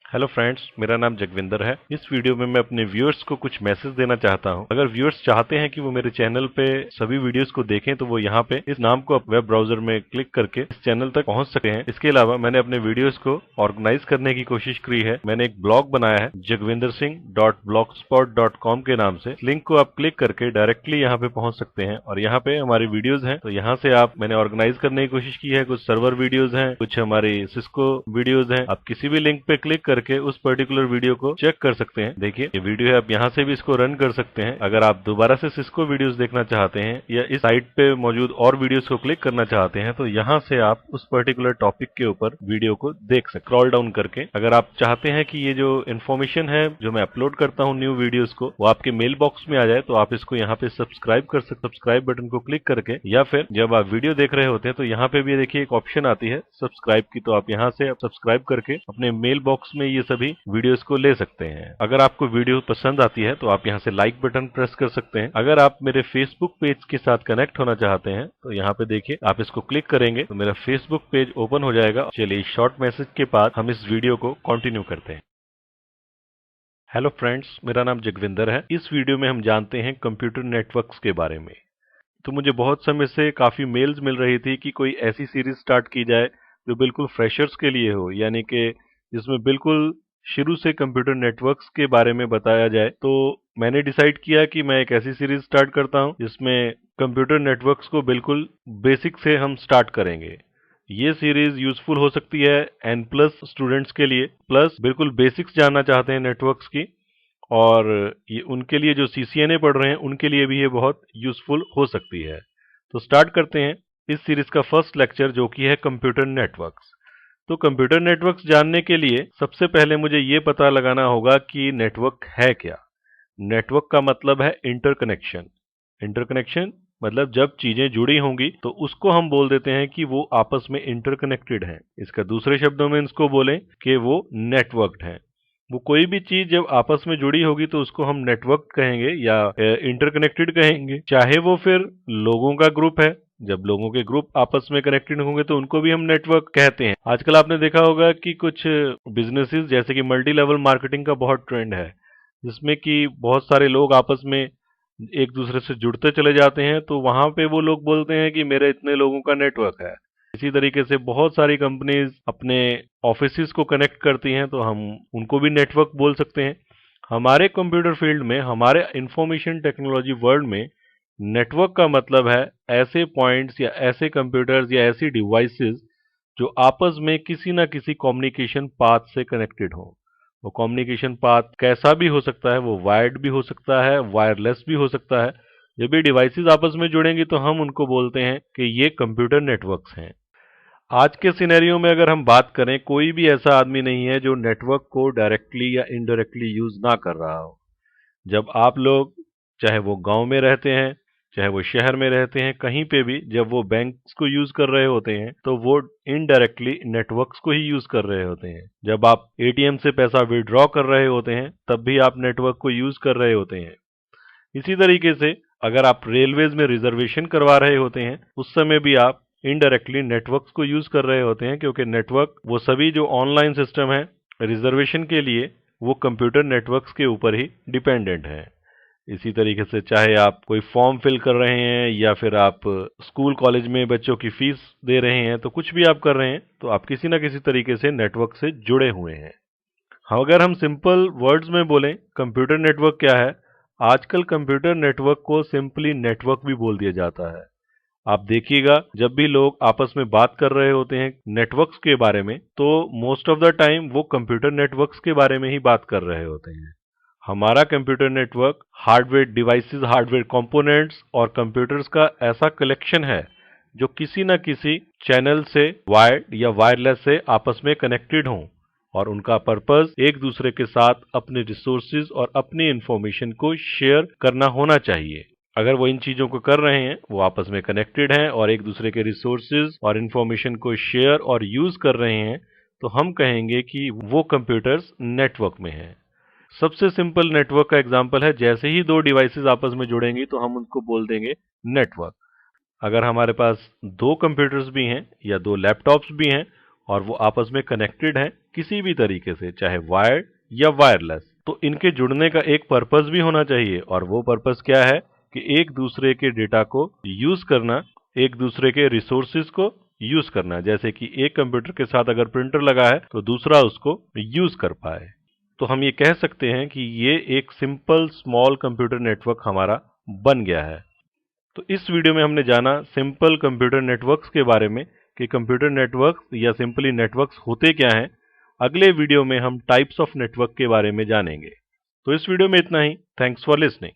Hello friends, मेरा नाम जगविंदर है। इस वीडियो में मैं अपने व्यूअर्स को कुछ मैसेज देना चाहता हूं। अगर व्यूअर्स चाहते हैं कि वो मेरे चैनल पे सभी वीडियोस को देखें तो वो यहाँ पे इस नाम को वेब ब्राउजर में क्लिक करके इस चैनल तक पहुंच सकते हैं। इसके अलावा मैंने अपने वीडियोस को ऑर्गेनाइज करने की कोशिश की है। मैंने एक ब्लॉग बनाया है jagvindarsingh.blogspot.com के नाम से। लिंक को आप क्लिक करके डायरेक्टली यहाँ पे पहुंच सकते हैं और यहाँ पे हमारी वीडियोज हैं। तो यहाँ से मैंने ऑर्गेनाइज करने की कोशिश की है। कुछ सर्वर वीडियोज हैं, कुछ हमारी सिस्को वीडियोज हैं। आप किसी भी लिंक पे क्लिक करके उस पर्टिकुलर वीडियो को चेक कर सकते हैं। देखिए ये वीडियो है, आप यहाँ से भी इसको रन कर सकते हैं। अगर आप दोबारा से सिस्को वीडियोस देखना चाहते हैं या इस साइट पे मौजूद और वीडियोस को क्लिक करना चाहते हैं तो यहाँ से आप उस पर्टिकुलर टॉपिक के ऊपर वीडियो को देख सकते हैं स्क्रॉल डाउन करके। अगर आप चाहते हैं कि ये जो इन्फॉर्मेशन है जो मैं अपलोड करता हूँ न्यू वीडियोस को वो आपके मेल बॉक्स में आ जाए तो आप इसको यहाँ पे सब्सक्राइब कर सकते। सब्सक्राइब बटन को क्लिक करके या फिर जब आप वीडियो देख रहे होते हैं तो यहाँ पे भी देखिए एक ऑप्शन आती है सब्सक्राइब की, तो आप यहाँ से सब्सक्राइब करके अपने मेल बॉक्स में ये सभी वीडियोस को ले सकते हैं। अगर आपको वीडियो पसंद आती है तो आप यहाँ से लाइक बटन प्रेस कर सकते हैं। अगर आप मेरे फेसबुक पेज के साथ कनेक्ट होना चाहते हैं तो यहाँ पे देखिए आप इसको क्लिक करेंगे तो मेरा फेसबुक पेज ओपन हो जाएगा। चलिए शॉर्ट मैसेज के बाद हम इस वीडियो को कंटिन्यू करते हैं। हेलो फ्रेंड्स, मेरा नाम जगविंदर है। इस वीडियो में हम जानते हैं कंप्यूटर नेटवर्क्स के बारे में। तो मुझे बहुत समय से काफी मेल्स मिल रही थी कि कोई ऐसी सीरीज स्टार्ट की जाए जो बिल्कुल फ्रेशर्स के लिए हो, यानी कि जिसमें बिल्कुल शुरू से कंप्यूटर नेटवर्क्स के बारे में बताया जाए। तो मैंने डिसाइड किया कि मैं एक ऐसी सीरीज स्टार्ट करता हूं जिसमें कंप्यूटर नेटवर्क्स को बिल्कुल बेसिक से हम स्टार्ट करेंगे। ये सीरीज यूजफुल हो सकती है N+ स्टूडेंट्स के लिए, प्लस बिल्कुल बेसिक्स जानना चाहते हैं नेटवर्क्स की, और ये उनके लिए जो CCNA पढ़ रहे हैं उनके लिए भी ये बहुत यूजफुल हो सकती है। तो स्टार्ट करते हैं इस सीरीज का फर्स्ट लेक्चर जो कि है कंप्यूटर नेटवर्क्स। तो कंप्यूटर नेटवर्क्स जानने के लिए सबसे पहले मुझे ये पता लगाना होगा कि नेटवर्क है क्या। नेटवर्क का मतलब है इंटरकनेक्शन। इंटरकनेक्शन मतलब जब चीजें जुड़ी होंगी तो उसको हम बोल देते हैं कि वो आपस में इंटरकनेक्टेड हैं। इसका दूसरे शब्दों में इसको बोलें कि वो नेटवर्क्ड हैं। वो कोई भी चीज जब आपस में जुड़ी होगी तो उसको हम नेटवर्क कहेंगे या इंटरकनेक्टेड कहेंगे। चाहे वो फिर लोगों का ग्रुप है, जब लोगों के ग्रुप आपस में कनेक्टेड होंगे तो उनको भी हम नेटवर्क कहते हैं। आजकल आपने देखा होगा कि कुछ बिजनेसेस जैसे कि मल्टी लेवल मार्केटिंग का बहुत ट्रेंड है, जिसमें कि बहुत सारे लोग आपस में एक दूसरे से जुड़ते चले जाते हैं। तो वहां पे वो लोग बोलते हैं कि मेरे इतने लोगों का नेटवर्क है। इसी तरीके से बहुत सारी कंपनीज अपने ऑफिसेज को कनेक्ट करती हैं तो हम उनको भी नेटवर्क बोल सकते हैं। हमारे कंप्यूटर फील्ड में, हमारे इंफॉर्मेशन टेक्नोलॉजी वर्ल्ड में नेटवर्क का मतलब है ऐसे पॉइंट्स या ऐसे कंप्यूटर्स या ऐसी डिवाइसेस जो आपस में किसी ना किसी कम्युनिकेशन पाथ से कनेक्टेड हो। वो कम्युनिकेशन पाथ कैसा भी हो सकता है, वो वायर्ड भी हो सकता है, वायरलेस भी हो सकता है। जब भी डिवाइसेस आपस में जुड़ेंगी तो हम उनको बोलते हैं कि ये कंप्यूटर नेटवर्क्स हैं। आज के सिनेरियो में अगर हम बात करें, कोई भी ऐसा आदमी नहीं है जो नेटवर्क को डायरेक्टली या इनडायरेक्टली यूज ना कर रहा हो। जब आप लोग, चाहे वो गांव में रहते हैं, चाहे वो शहर में रहते हैं, कहीं पे भी जब वो बैंक्स को यूज कर रहे होते हैं तो वो इनडायरेक्टली नेटवर्क्स को ही यूज कर रहे होते हैं। जब आप ATM से पैसा विड्रॉ कर रहे होते हैं तब भी आप नेटवर्क को यूज कर रहे होते हैं। इसी तरीके से अगर आप रेलवेज में रिजर्वेशन करवा रहे होते हैं उस समय भी आप इनडायरेक्टली नेटवर्क्स को यूज कर रहे होते हैं, क्योंकि नेटवर्क, वो सभी जो ऑनलाइन सिस्टम है रिजर्वेशन के लिए, वो कंप्यूटर नेटवर्क्स के ऊपर ही डिपेंडेंट है। इसी तरीके से चाहे आप कोई फॉर्म फिल कर रहे हैं या फिर आप स्कूल कॉलेज में बच्चों की फीस दे रहे हैं, तो कुछ भी आप कर रहे हैं तो आप किसी ना किसी तरीके से नेटवर्क से जुड़े हुए हैं। हाँ, अगर हम सिंपल वर्ड्स में बोलें कंप्यूटर नेटवर्क क्या है, आजकल कंप्यूटर नेटवर्क को सिंपली नेटवर्क भी बोल दिया जाता है। आप देखिएगा जब भी लोग आपस में बात कर रहे होते हैं नेटवर्क्स के बारे में तो मोस्ट ऑफ द टाइम वो कंप्यूटर नेटवर्क्स के बारे में ही बात कर रहे होते हैं। हमारा computer network hardware devices, hardware components और कंप्यूटर्स का ऐसा कलेक्शन है जो किसी न किसी चैनल से, वायर्ड या वायरलेस से आपस में कनेक्टेड हों, और उनका पर्पस एक दूसरे के साथ अपने रिसोर्सेज और अपनी इंफॉर्मेशन को शेयर करना होना चाहिए। अगर वो इन चीजों को कर रहे हैं, वो आपस में कनेक्टेड हैं और एक दूसरे के रिसोर्सेज और इंफॉर्मेशन को शेयर और यूज कर रहे हैं, तो हम कहेंगे कि वो कंप्यूटर्स नेटवर्क में हैं। सबसे सिंपल नेटवर्क का एग्जांपल है, जैसे ही दो डिवाइसेस आपस में जुड़ेंगी तो हम उनको बोल देंगे नेटवर्क। अगर हमारे पास दो कंप्यूटर्स भी हैं या दो लैपटॉप्स भी हैं और वो आपस में कनेक्टेड हैं किसी भी तरीके से, चाहे वायर्ड या वायरलेस। तो इनके जुड़ने का एक पर्पस भी होना चाहिए, और वो पर्पस क्या है कि एक दूसरे के डेटा को यूज करना, एक दूसरे के रिसोर्सेज को यूज करना। जैसे कि एक कंप्यूटर के साथ अगर प्रिंटर लगा है तो दूसरा उसको यूज कर पाए। तो हम ये कह सकते हैं कि ये एक सिंपल स्मॉल कंप्यूटर नेटवर्क हमारा बन गया है। तो इस वीडियो में हमने जाना सिंपल कंप्यूटर नेटवर्क्स के बारे में कि कंप्यूटर नेटवर्क्स या सिंपली नेटवर्क्स होते क्या हैं। अगले वीडियो में हम टाइप्स ऑफ नेटवर्क के बारे में जानेंगे। तो इस वीडियो में इतना ही। Thanks for listening.